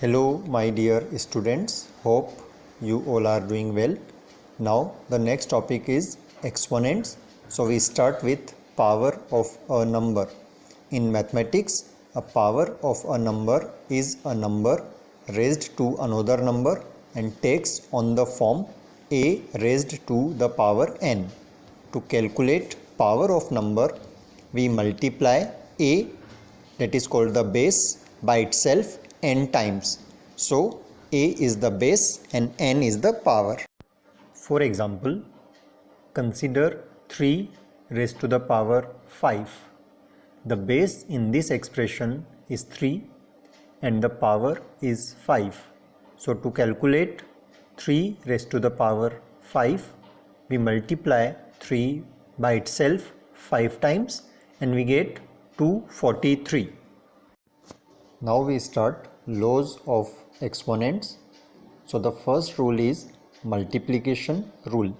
Hello my dear students, hope you all are doing well. Now the next topic is exponents. So we start with power of a number. In mathematics, a power of a number is a number raised to another number and takes on the form a raised to the power n. To calculate power of number, we multiply a, that is called the base, by itself n times. So a is the base and n is the power. For example, consider 3 raised to the power 5. The base in this expression is 3 and the power is 5. So to calculate 3 raised to the power 5, we multiply 3 by itself 5 times and we get 243. Now we start laws of exponents. So the first rule is multiplication rule.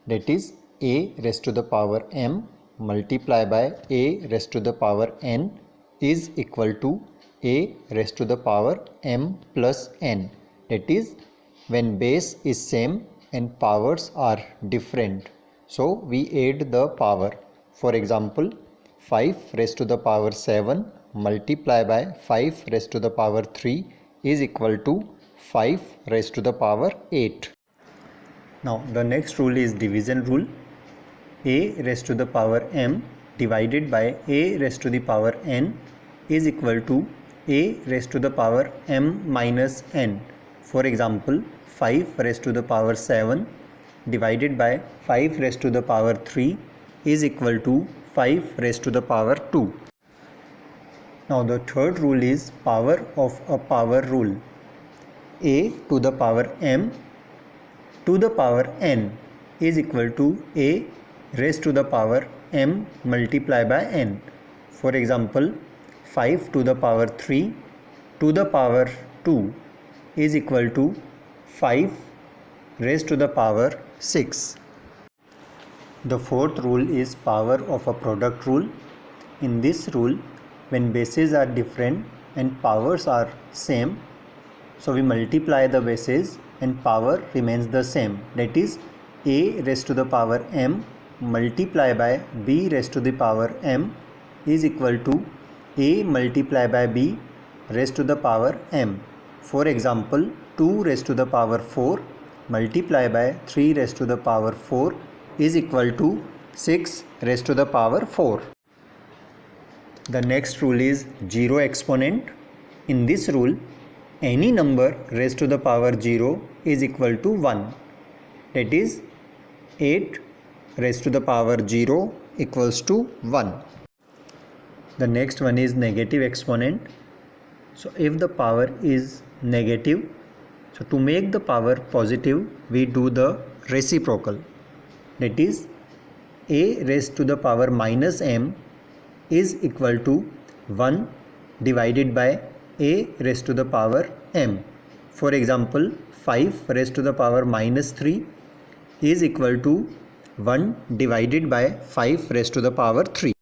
That is a raised to the power m multiplied by a raised to the power n is equal to a raised to the power m plus n. That is, when base is same and powers are different, so we add the power. For example, 5 raised to the power 7 multiplied by 5 raised to the power 3 is equal to 5 raised to the power 8. Now the next rule is division rule. A raised to the power m divided by a raised to the power n is equal to a raised to the power m minus n. For example, 5 raised to the power 7 divided by 5 raised to the power 3 is equal to 5 raised to the power 2. Now the third rule is power of a power rule. A to the power m to the power n is equal to a raised to the power m multiplied by n. For example, 5 to the power 3 to the power 2 is equal to 5 raised to the power 6. The fourth rule is power of a product rule. In this rule, when bases are different and powers are same, so we multiply the bases and power remains the same. That is, a raised to the power m multiplied by b raised to the power m is equal to a multiplied by b raised to the power m. For example, 2 raised to the power 4 multiplied by 3 raised to the power 4 is equal to 6 raised to the power 4. The next rule is zero exponent. In this rule, any number raised to the power 0 is equal to 1. That is, 8 raised to the power 0 equals to 1. The next one is negative exponent. So if the power is negative, so to make the power positive, we do the reciprocal. That is, a raised to the power minus m is equal to 1 divided by a raised to the power m. For example, 5 raised to the power minus 3 is equal to 1 divided by 5 raised to the power 3.